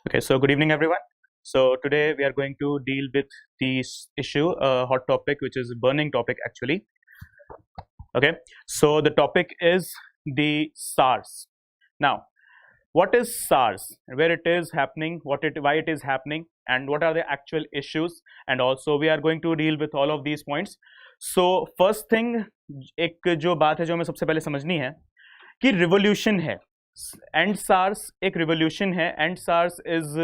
Okay, so good evening, everyone. So today we are going to deal with this issue, a hot topic, which is a burning topic actually. Okay, so the topic is the SARS. Now, what is SARS? Where it is happening? Why it is happening? And what are the actual issues? And also we are going to deal with all of these points. So first thing, एक जो बात है जो हमें सबसे पहले समझनी है कि रिवोल्यूशन है. एंड सार्स एक रिवोल्यूशन है. And SARS is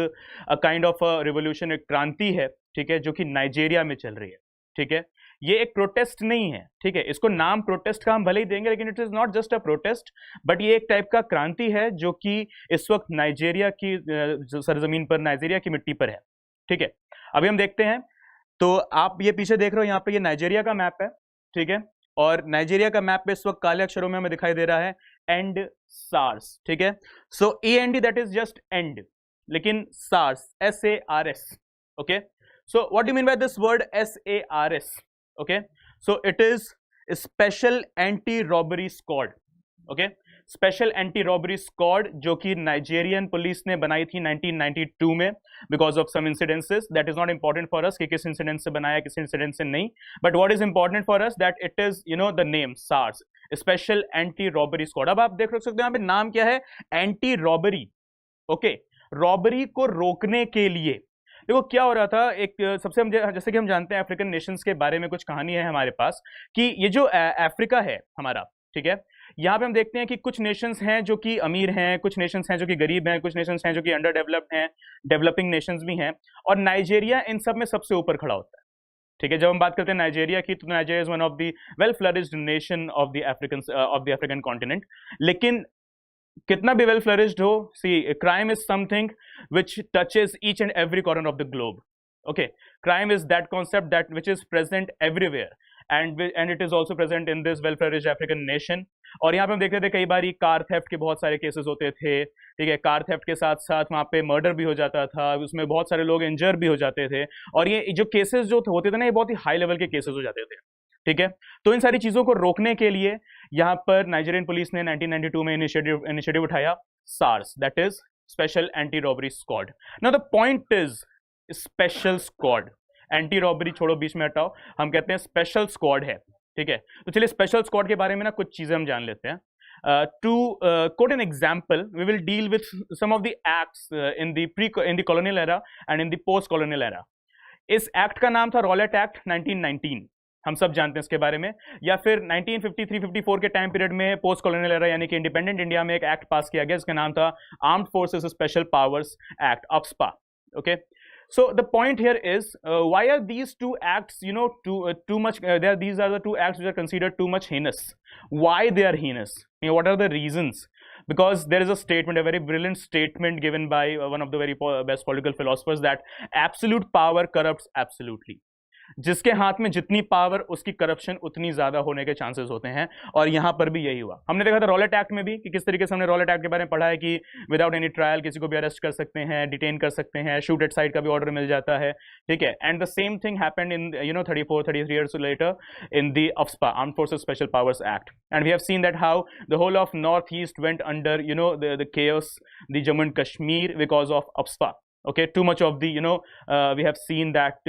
a kind of a revolution, एक क्रांति है, ठीक है, जो कि नाइजीरिया में चल रही है. ठीक है, ये एक प्रोटेस्ट नहीं है. ठीक है, इसको नाम प्रोटेस्ट का हम भले ही देंगे, लेकिन it is not just a protest, but ये एक टाइप का क्रांति है जो कि इस वक्त नाइजीरिया की सरजमीन पर, नाइजीरिया की मिट्टी पर है. ठीक है, अभी हम देखते हैं. तो आप ये पीछे देख रहे हो, यहाँ पे ये नाइजीरिया का मैप है. ठीक है, और नाइजीरिया का मैप पे इस वक्त काले अक्षरों में हमें दिखाई दे रहा है एंड सार्स. ठीक है, so END that is just end, लेकिन SARS SARS. Okay, so what do you mean by this word SARS? Okay, so it is special anti robbery squad. Okay, special anti robbery squad जो कि Nigerian police ने बनाई थी 1992 में because of some incidences. That is not important for us कि किस incident से बनाया, किस इंसिडेंट से नहीं, but what is important for us that it is the name SARS, special anti robbery squad. अब आप देख सकते हो यहाँ पे नाम क्या है, एंटी रॉबरी. ओके, रॉबरी को रोकने के लिए देखो क्या हो रहा था. एक सबसे हम जैसे कि हम जानते हैं अफ्रीकन नेशंस के बारे में कुछ कहानी है हमारे पास कि ये जो अफ्रीका है हमारा, ठीक है, यहाँ पे हम देखते हैं कि कुछ नेशंस हैं जो कि अमीर हैं, कुछ नेशंस हैं जो कि गरीब हैं, कुछ नेशंस हैं जो कि अंडर डेवलप्ड हैं, डेवलपिंग नेशंस भी हैं, और नाइजीरिया इन सब में सबसे ऊपर खड़ा होता है. ठीक है, जब हम बात करते हैं नाइजीरिया की, तो Nigeria is one of the well flourished nation of the African continent. लेकिन कितना भी वेल फ्लरिश्ड हो, see crime is something which touches each and every corner of the globe. Okay, crime is that concept that which is present everywhere, and it is also present in this well-flourished African nation. और यहाँ पे हम देखते थे कई बार car theft के बहुत सारे केसेस होते थे. ठीक है, कार थेफ्ट के साथ साथ वहाँ पे मर्डर भी हो जाता था, उसमें बहुत सारे लोग इंजर भी हो जाते थे, और ये जो केसेस जो होते थे ना, ये बहुत ही हाई लेवल के केसेस हो जाते थे. ठीक है, तो इन सारी चीजों को रोकने के लिए यहाँ पर नाइजीरियन पुलिस ने 1992 में इनिशिएटिव उठाया, SARS, that is special anti robbery squad. Now the point is special squad. Anti robbery छोड़ो, बीच में हटाओ, हम कहते हैं स्पेशल स्क्वाड है. ठीक है, तो चलिए स्पेशल स्क्वाड के बारे में ना कुछ चीजें हम जान लेते हैं. To quote an example, we will deal with some of the acts in the colonial era and in the post colonial era. इस एक्ट का नाम था रॉलेट एक्ट 1919, हम सब जानते हैं इसके बारे में. या फिर 1953-54 के टाइम पीरियड में पोस्ट कॉलोनियल एरा यानी कि इंडिपेंडेंट इंडिया में एक एक्ट पास किया गया जिसका नाम था armed forces special powers act, AFSPA. Okay, so the point here is why are these two acts too much these are the two acts which are considered too much heinous. Why they are heinous? What are the reasons? Because there is a statement, a very brilliant statement given by one of the very best political philosophers, that absolute power corrupts absolutely. जिसके हाथ में जितनी power उसकी corruption उतनी ज्यादा होने के chances होते हैं, और यहां पर भी यही हुआ. हमने देखा था रॉलेट एक्ट में भी कि किस तरीके से हमने रॉलेट एक्ट के बारे में पढ़ा है कि विदाउट एनी ट्रायल किसी को भी अरेस्ट कर सकते हैं, डिटेन कर सकते हैं, शूट एट साइट का भी ऑर्डर मिल जाता है. ठीक है, and the same thing happened in 33 years later in the AFSPA, Armed Forces Special Powers Act, and we have seen that how the whole of Northeast went under the chaos, the Jammu and Kashmir, because of AFSPA. Okay, too much of the we have seen that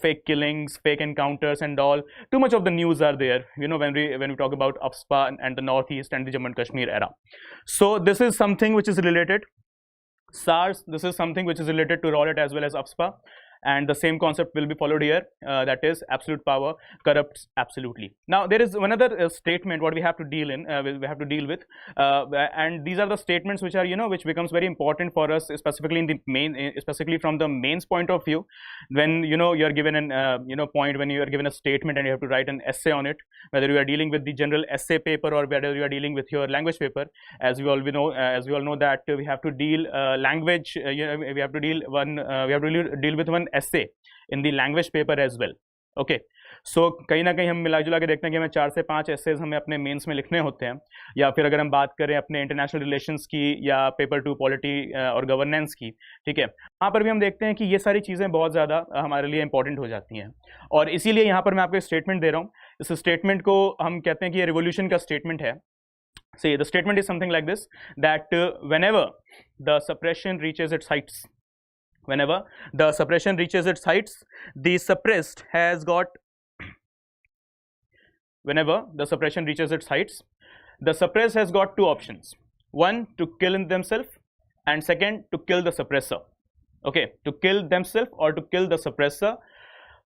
fake killings, fake encounters and all, too much of the news are there when we talk about AFSPA and the Northeast and the Jammu and Kashmir era. So this is something which is related. SARS, this is something which is related to Rowlett as well as AFSPA, and the same concept will be followed here, that is absolute power corrupts absolutely. Now there is another statement what we have to deal with, and these are the statements which are which becomes very important for us, especially from the mains point of view, when you are given an point, when you are given a statement and you have to write an essay on it, whether you are dealing with the general essay paper or whether you are dealing with your language paper. As we all know that we have to deal language, we have to deal with one essay in the language paper as well. Okay, so कहीं ना कहीं हम मिला जुला के देखते हैं कि हमें 4 से 5 एसेज हमें अपने मेंस में लिखने होते हैं, या फिर अगर हम बात करें अपने इंटरनेशनल रिलेशंस की या पेपर 2 पॉलिटी और गवर्नेंस की. ठीक है, वहाँ पर भी हम देखते हैं कि ये सारी चीज़ें बहुत ज़्यादा हमारे लिए इंपॉर्टेंट हो जाती हैं, और इसीलिए यहाँ पर मैं आपको एक स्टेटमेंट दे रहा हूँ. इस स्टेटमेंट को हम कहते हैं कि ये रिवोल्यूशन का स्टेटमेंट है. See, the statement is something like this, that whenever the suppression reaches its heights, whenever the suppression reaches its heights, the suppressed has got, whenever the suppression reaches its heights, the suppressed has got two options. One, to kill themselves, and second, to kill the suppressor. Okay, to kill themselves or to kill the suppressor.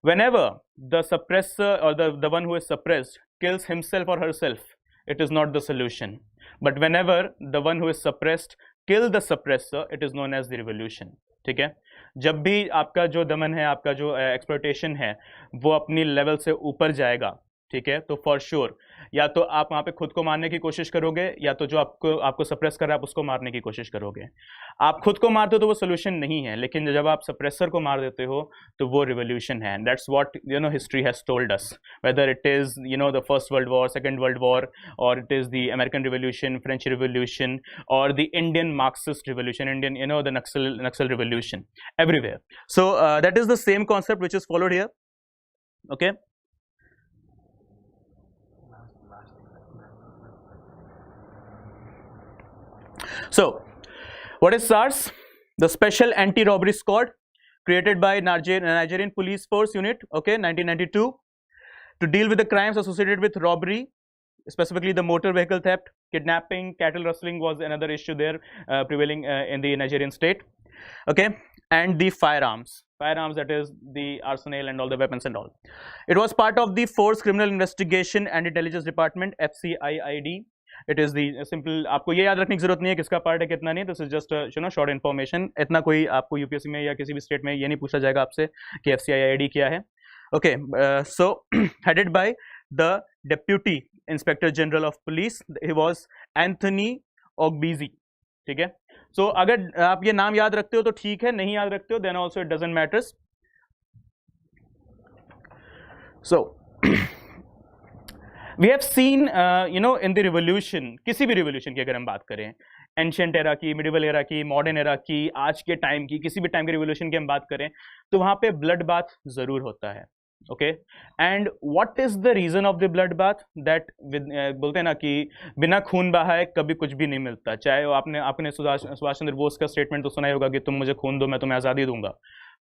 Whenever the suppressor or the one who is suppressed kills himself or herself, it is not the solution. But whenever the one who is suppressed kill the suppressor, it is known as the revolution. ठीक है, जब भी आपका जो दमन है, आपका जो exploitation है, वो अपनी लेवल से ऊपर जाएगा, ठीक है, तो फॉर श्योर या तो आप वहाँ पे खुद को मारने की कोशिश करोगे, या तो जो आपको सप्रेस कर रहा है आप उसको मारने की कोशिश करोगे. आप खुद को मारते हो तो वो सोल्यूशन नहीं है, लेकिन जब आप सप्रेसर को मार देते हो तो वो रिवोल्यूशन है. That's what history has told us, whether it is the First World War, Second World War, और it is the American revolution, French revolution, और the Indian Marxist revolution, Indian the Naxal revolution, everywhere. So that is the same concept which is followed here. Okay, so what is SARS? The Special Anti-Robbery Squad, created by Nigerian Police Force Unit, okay, 1992, to deal with the crimes associated with robbery, specifically the motor vehicle theft, kidnapping, cattle rustling was another issue there prevailing in the Nigerian state, okay, and the firearms, that is the arsenal and all the weapons and all. It was part of the Force Criminal Investigation and Intelligence Department, FCIID. It is the simple, आपको ये याद रखने की जरूरत नहीं है किसका part है कितना नहीं. This is just short information. इतना कोई आपको यूपीएससी में या किसी भी स्टेट में ये नहीं पूछा जाएगा आपसे कि FCIID क्या है. Okay, so headed by the deputy inspector general of police, he was Anthony Ogbizi. ठीक है, सो अगर आप ये नाम याद रखते हो तो ठीक है, नहीं याद रखते हो then also it doesn't matters. So we have seen in the revolution, किसी भी revolution की अगर हम बात करें, एंशियंट एरा की, मिडिवल एरा की, मॉडर्न एरा की, आज के टाइम की, किसी भी टाइम के रिवोल्यूशन की हम बात करें तो वहाँ पे ब्लड बाथ जरूर होता है. Okay, and what is the reason of the blood bath? That बोलते हैं ना कि बिना खून बहाए कभी कुछ भी नहीं मिलता. चाहे आपने सुभाष चंद्र बोस का स्टेटमेंट तो सुना ही होगा कि तुम मुझे खून दो मैं तुम्हें आज़ादी दूंगा.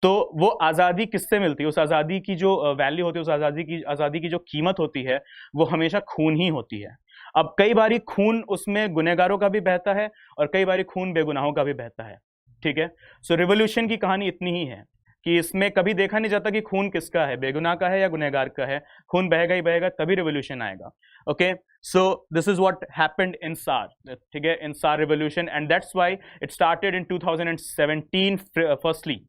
तो वो आज़ादी किससे मिलती है? उस आज़ादी की जो वैल्यू होती है, उस आज़ादी की जो कीमत होती है, वो हमेशा खून ही होती है. अब कई बारी खून उसमें गुनहगारों का भी बहता है और कई बारी खून बेगुनाहों का भी बहता है. ठीक है, सो रिवोल्यूशन की कहानी इतनी ही है कि इसमें कभी देखा नहीं जाता कि खून किसका है, बेगुनाह का है या गुनहगार का है. खून बहेगा ही बहेगा, तभी रिवोल्यूशन आएगा. Okay, so this is what happened in सार. ठीक है, इन सार revolution, and that's why it started in 2017 firstly,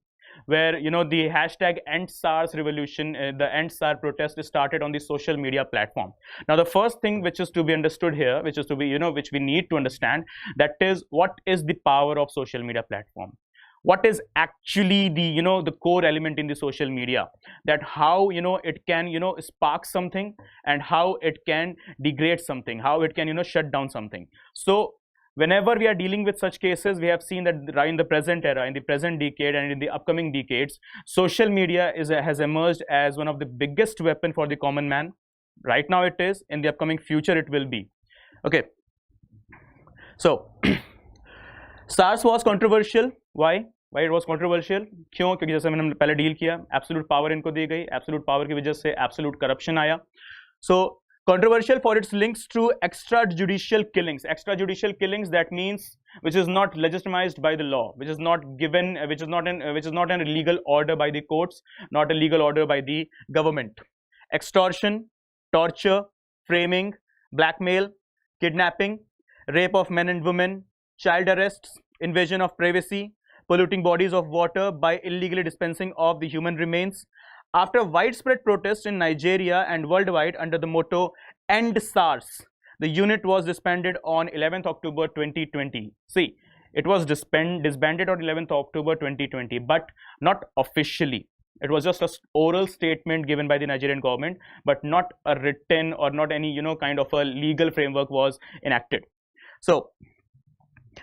where the hashtag #EndSARS revolution, the #EndSAR protest is started on the social media platform. Now the first thing which is to be understood here, which is to be which we need to understand, that is what is the power of social media platform. What is actually the the core element in the social media, that how it can spark something, and how it can degrade something, how it can shut down something. So whenever we are dealing with such cases, we have seen that in the present era, in the present decade, and in the upcoming decades, social media has emerged as one of the biggest weapon for the common man. Right now it is, in the upcoming future it will be. Okay, so SARS was controversial. Why it was controversial? क्यों? क्योंकि जैसे मैंने पहले deal किया, absolute power इनको दी गई, absolute power की वजह से एब्सोल्यूट करप्शन आया. So controversial for its links to extrajudicial killings. Extrajudicial killings, that means which is not legitimized by the law, which is not given, which is not an illegal order by the courts, not a legal order by the government. Extortion, torture, framing, blackmail, kidnapping, rape of men and women, child arrests, invasion of privacy, polluting bodies of water by illegally dispensing of the human remains. After widespread protests in Nigeria and worldwide under the motto End SARS, the unit was disbanded on 11th October 2020. See, it was disbanded on 11th October 2020, but not officially. It was just an oral statement given by the Nigerian government, but not a written or not any kind of a legal framework was enacted. So,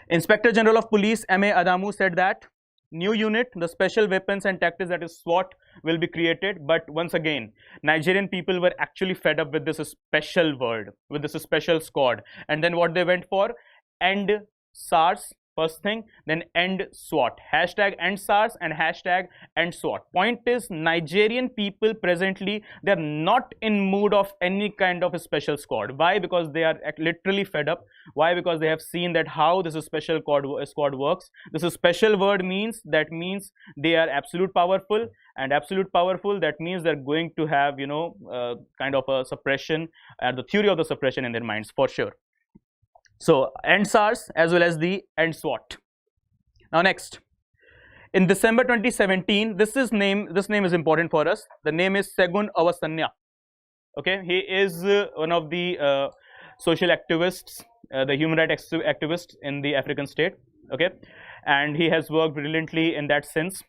Inspector General of Police M.A. Adamu said that new unit, the special weapons and tactics, that is SWAT, will be created. But once again, Nigerian people were actually fed up with this special word, with this special squad, and then what they went for, end SARS first thing, then end SWAT, hashtag end SARS and hashtag end SWAT. Point is, Nigerian people presently, they are not in mood of any kind of a special squad. Why? Because they are literally fed up. Why? Because they have seen that how this special squad works. This is special word means, that means they are absolute powerful, and absolute powerful, that means they're going to have, you know, kind of a suppression, the theory of the suppression in their minds for sure. So end SARS as well as the end SWAT. Now next, in December 2017, this name is important for us. The name is Segun Awasanya. Okay, he is one of the social activists, the human rights activist in the African state. Okay, and he has worked brilliantly in that sense,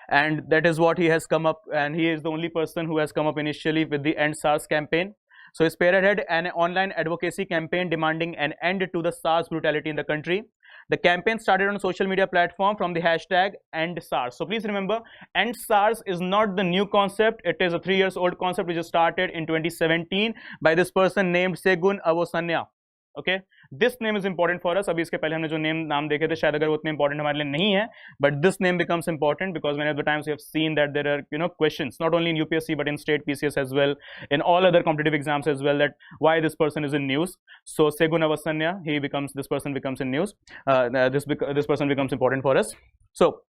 and that is what he has come up, and he is the only person who has come up initially with the end SARS campaign. So he spearheaded an online advocacy campaign demanding an end to the SARS brutality in the country. The campaign started on a social media platform from the hashtag end SARS. So please remember, end SARS is not the new concept. It is a 3 years old concept which was started in 2017 by this person named Segun Awasanya. Okay, this name is important for us. अभी इसके पहले हमने जो नाम देखे थे, शायद अगर वो उतने important हमारे लिए नहीं है, but this name becomes important because many of the times we have seen that there are, you know, questions not only in UPSC but in state PCS as well, in all other competitive exams as well, that why this person is in news. So Segun Awasanya, this person becomes in news. This person becomes important for us. So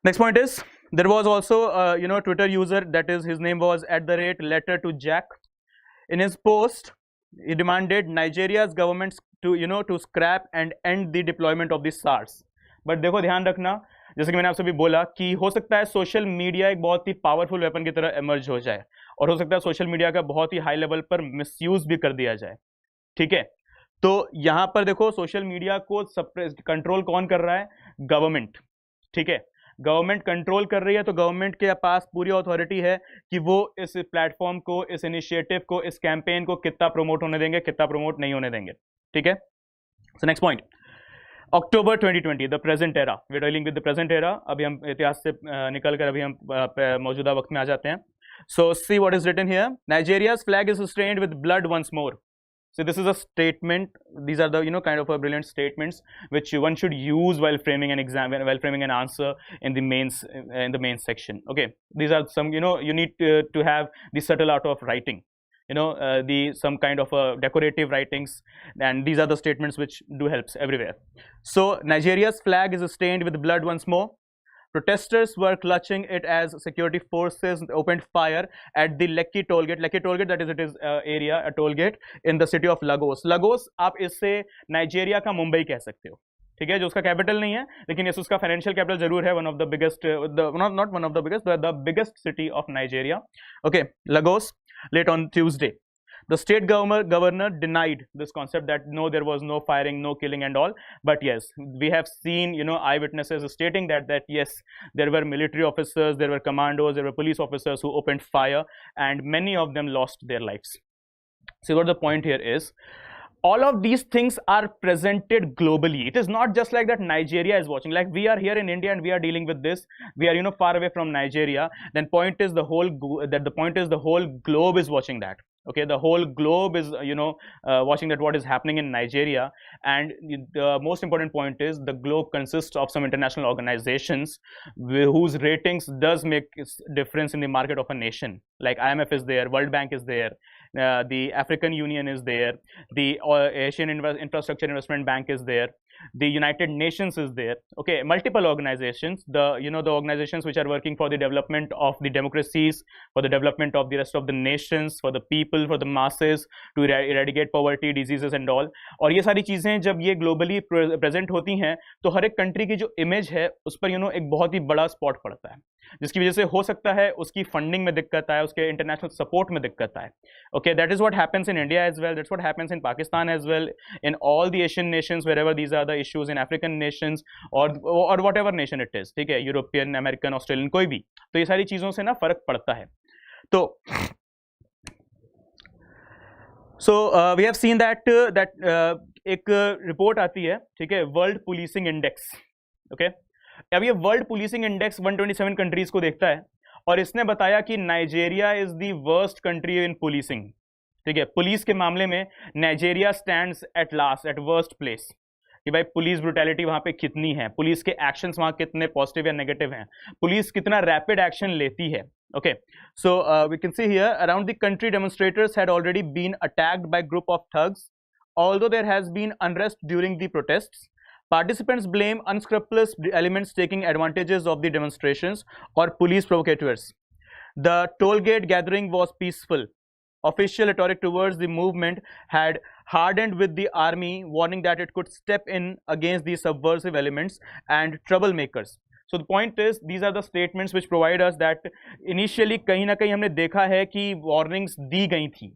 next point is, there was also you know, Twitter user, that is, his name was @letter2jack. In his post, he demanded Nigeria's government to, you know, to scrap and end the deployment of the SARS. But देखो ध्यान रखना, जैसे कि मैंने आपसे भी बोला कि हो सकता है सोशल मीडिया एक बहुत ही पावरफुल वेपन की तरह इमर्ज हो जाए, और हो सकता है सोशल मीडिया का बहुत ही हाई लेवल पर मिसयूज भी कर दिया जाए. ठीक है, तो यहाँ पर देखो सोशल मीडिया को कंट्रोल कौन कर रहा है? गवर्नमेंट. ठीक है, गवर्नमेंट कंट्रोल कर रही है, तो गवर्नमेंट के पास पूरी अथॉरिटी है कि वो इस प्लेटफॉर्म को, इस इनिशिएटिव को, इस कैंपेन को कितना प्रमोट होने देंगे, कितना प्रमोट नहीं होने देंगे. ठीक है, so next point, October 2020, the present era. We are dealing with the present era. अभी हम इतिहास से निकल कर अभी हम मौजूदा वक्त में आ जाते हैं. So see what is written here. Nigeria's flag is stained with blood once more. So this is a statement. These are the, you know, kind of a brilliant statements which one should use while framing an exam, while framing an answer in the main section. Okay, these are some, you know, you need to have the subtle art of writing, you know, some kind of decorative writings, and these are the statements which do helps everywhere. So Nigeria's flag is stained with blood once more. Protesters were clutching it as security forces opened fire at the Lekki toll gate. Lekki toll gate, that is, it is area, a toll gate in the city of Lagos. Lagos, आप इससे Nigeria का मुंबई कह सकते हो. ठीक है, जो उसका कैपिटल नहीं है, लेकिन ये उसका फाइनेंशियल कैपिटल जरूर है. One of the biggest, not one of the biggest, the biggest city of Nigeria. Okay, Lagos, late on Tuesday. The state governor denied this concept, that no, there was no firing, no killing and all. But yes, we have seen, you know, eyewitnesses stating that yes, there were military officers, there were commandos, there were police officers who opened fire, and many of them lost their lives. See what the point here is. All of these things are presented globally. It is not just like that Nigeria is watching. Like we are here in India and we are dealing with this. We are, you know, far away from Nigeria. Then point is the whole globe is watching that. Okay, the whole globe is, you know, watching that what is happening in Nigeria. And the most important point is the globe consists of some international organizations whose ratings does make difference in the market of a nation. Like IMF is there, World Bank is there, the African Union is there, the Asian Infrastructure Investment Bank is there, the United Nations is there. Okay, multiple organizations, the, you know, the organizations which are working for the development of the democracies, for the development of the rest of the nations, for the people, for the masses, to eradicate poverty, diseases and all. और ये सारी चीजें जब ये globally present होती हैं, तो हर एक कंट्री की जो इमेज है उस पर, you know, एक बहुत ही बड़ा स्पॉट पड़ता है, जिसकी वजह से हो सकता है उसकी फंडिंग में दिक्कत आए, उसके इंटरनेशनल सपोर्ट में दिक्कत आए. Okay, that is what happens in India as well. That's what happens in Pakistan as well, in all the Asian nations, wherever these are the issues, in African nations or whatever nation it is. ठीक है, European, American, Australian, कोई भी. तो ये सारी चीज़ों से ना फर्क पड़ता है. तो we have seen that एक रिपोर्ट आती है, ठीक है, वर्ल्ड पुलिसिंग इंडेक्स. Okay, अब ये वर्ल्ड पुलिसिंग इंडेक्स 127 कंट्रीज को देखता है और इसने बताया कि Nigeria is the worst country in policing. ठीक है, पुलिस के मामले में Nigeria stands at last, eight worst place, कि भाई पुलिस ब्रुटैलिटी वहां पे कितनी है, पुलिस के एक्शंस वहां कितने पॉजिटिव या नेगेटिव हैं, पुलिस कितना रैपिड एक्शन लेती है। Okay, so we can see here around the country demonstrators had already been attacked by group of thugs. Although there has been unrest during the protests, participants blame unscrupulous elements taking advantages of the demonstrations or police provocateurs. The toll gate gathering was peaceful. Official rhetoric towards the movement had hardened with the army, warning that it could step in against the subversive elements and troublemakers. So the point is, these are the statements which provide us that initially कहीं ना कहीं हमने देखा है कि warnings दी गई थी,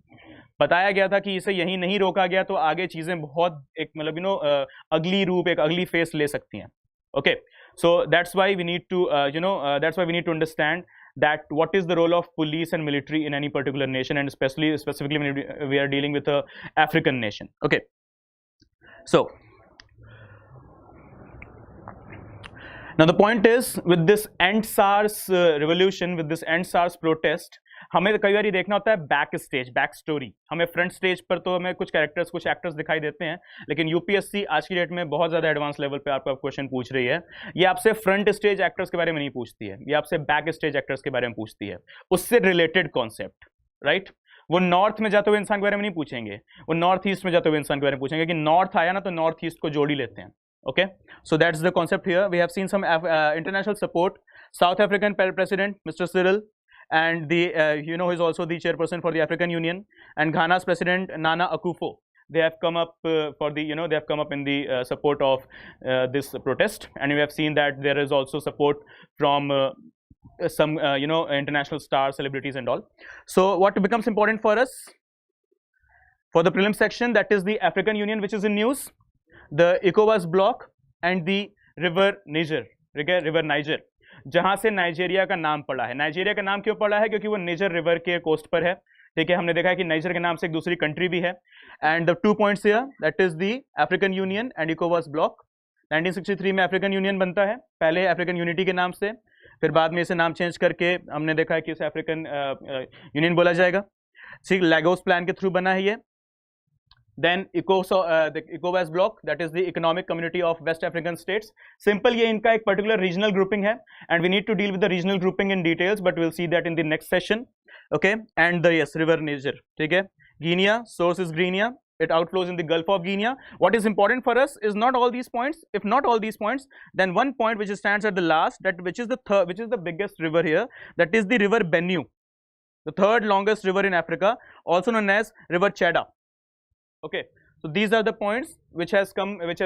बताया गया था कि इसे यहीं नहीं रोका गया तो आगे चीजें बहुत एक मतलब अगली रूप, एक अगली फेस ले सकती हैं। Okay, so that's why we need to that's why we need to understand that what is the role of police and military in any particular nation, and specifically when we are dealing with a African nation. Okay, so now the point is, with this end SARS revolution, with this end SARS protest, हमें कई बार देखना होता है back stage, back story. हमें front stage पर तो हमें कुछ कैरेक्टर्स, कुछ एक्टर्स दिखाई देते हैं, लेकिन यूपीएससी आज की डेट में बहुत ज्यादा एडवांस लेवल पे आपका क्वेश्चन पूछ रही है। ये आपसे फ्रंट स्टेज एक्टर्स के बारे में नहीं पूछती है, ये आपसे बैक स्टेज एक्टर्स के बारे में पूछती है, उससे रिलेटेड कॉन्सेप्ट, राइट। वो नॉर्थ में जाते हुए इंसान के बारे में नहीं पूछेंगे, वो नॉर्थ ईस्ट में जाते हुए इंसान के बारे में पूछेंगे कि नॉर्थ आया ना तो नॉर्थ ईस्ट को जोड़ ही लेते हैं। Okay, so that's the concept here. We have seen some international support. South African President Mr. Cyril, and the who is also the chairperson for the African Union, and Ghana's President Nana Akufo. They have come up for the they have come up in the support of this protest, and we have seen that there is also support from some international stars, celebrities, and all. So what becomes important for us for the prelim section, that is the African Union, which is in news, the ECOWAS bloc and the river Niger, river Niger, जहां से Nigeria का नाम पड़ा है। Nigeria का नाम क्यों पड़ा है? क्योंकि वो निजर रिवर के कोस्ट पर है। ठीक है, हमने देखा है कि नाइजर के नाम से एक दूसरी कंट्री भी है। And the 2 points here, that is the African Union and इकोवास ब्लॉक। 1963 में अफ्रीकन यूनियन बनता है, पहले अफ्रीकन यूनिटी के नाम से, फिर बाद में इसे नाम चेंज करके हमने देखा है कि इसे अफ्रीकन यूनियन बोला जाएगा। ठीक, लैगोस प्लान के थ्रू बना है ये। Then the ECOWAS bloc, that is the Economic Community of West African States. Simple, ये इनका एक particular regional grouping है, and we need to deal with the regional grouping in details, but we'll see that in the next session. Okay, and the river Niger. ठीक है, Guinea, source is Guinea. It outflows in the Gulf of Guinea. What is important for us is not all these points. If not all these points, then one point which stands at the last, which is the biggest river here, that is the river Benue, the third longest river in Africa, also known as river Chada. Okay, so these are the points which has we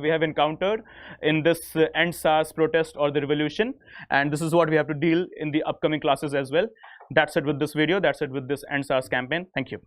have encountered in this end SARS protest or the revolution, and this is what we have to deal in the upcoming classes as well. That's it with this video. That's it with this end SARS campaign. Thank you.